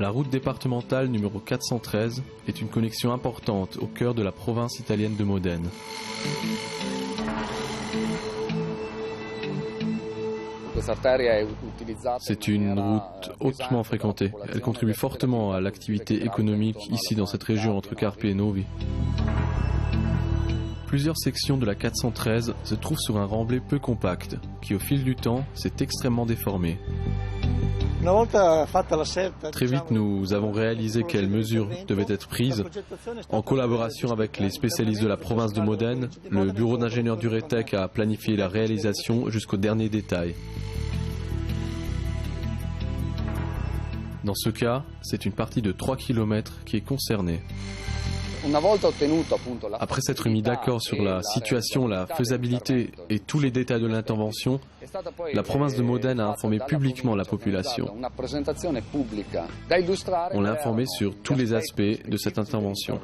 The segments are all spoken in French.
La route départementale numéro 413 est une connexion importante au cœur de la province italienne de Modène. C'est une route hautement fréquentée. Elle contribue fortement à l'activité économique ici dans cette région entre Carpi et Novi. Plusieurs sections de la 413 se trouvent sur un remblai peu compact, qui au fil du temps s'est extrêmement déformé. Très vite, nous avons réalisé quelles mesures devaient être prises. En collaboration avec les spécialistes de la province de Modène, le bureau d'ingénieurs d'Uretech a planifié la réalisation jusqu'au dernier détail. Dans ce cas, c'est une partie de 3 km qui est concernée. Après s'être mis d'accord sur la situation, la faisabilité et tous les détails de l'intervention, la province de Modène a informé publiquement la population. On l'a informé sur tous les aspects de cette intervention.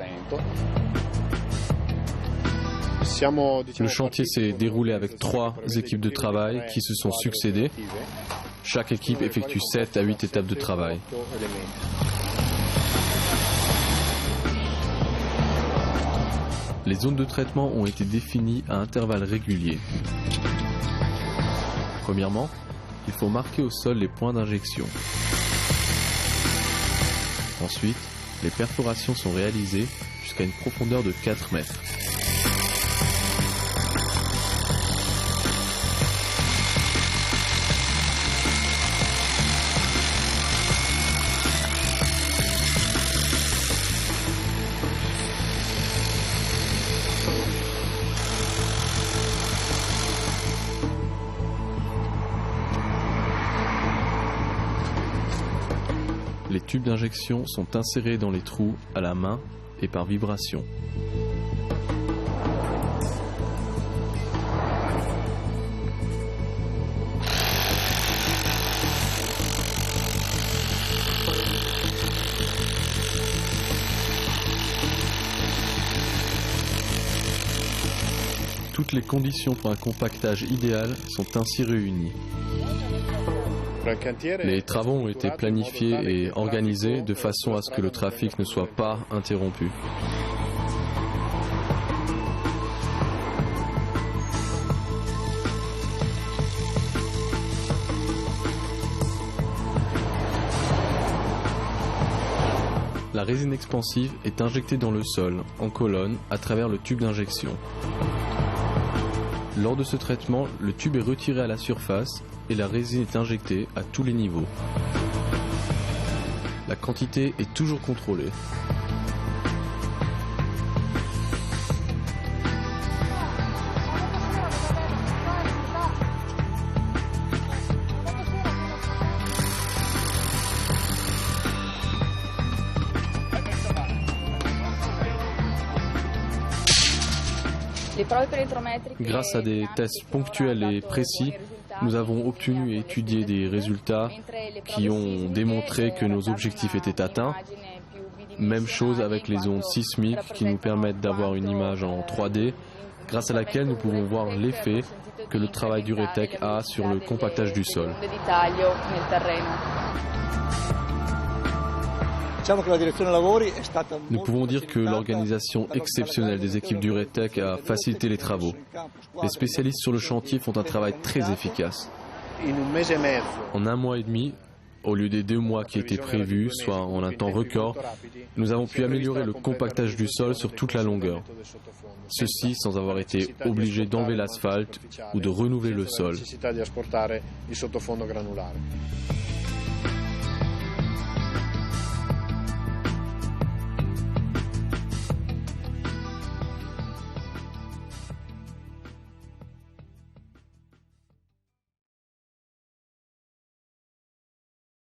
Le chantier s'est déroulé avec 3 équipes de travail qui se sont succédées. Chaque équipe effectue 7 à 8 étapes de travail. Les zones de traitement ont été définies à intervalles réguliers. Premièrement, il faut marquer au sol les points d'injection. Ensuite, les perforations sont réalisées jusqu'à une profondeur de 4 mètres. Les tubes d'injection sont insérés dans les trous à la main et par vibration. Toutes les conditions pour un compactage idéal sont ainsi réunies. Les travaux ont été planifiés et organisés de façon à ce que le trafic ne soit pas interrompu. La résine expansive est injectée dans le sol, en colonne, à travers le tube d'injection. Lors de ce traitement, le tube est retiré à la surface et la résine est injectée à tous les niveaux. La quantité est toujours contrôlée. Grâce à des tests ponctuels et précis, nous avons obtenu et étudié des résultats qui ont démontré que nos objectifs étaient atteints. Même chose avec les ondes sismiques qui nous permettent d'avoir une image en 3D, grâce à laquelle nous pouvons voir l'effet que le travail d'Uretech a sur le compactage du sol. Nous pouvons dire que l'organisation exceptionnelle des équipes d'Uretech a facilité les travaux. Les spécialistes sur le chantier font un travail très efficace. En 1 mois et demi, au lieu des 2 mois qui étaient prévus, soit en un temps record, nous avons pu améliorer le compactage du sol sur toute la longueur. Ceci sans avoir été obligé d'enlever l'asphalte ou de renouveler le sol.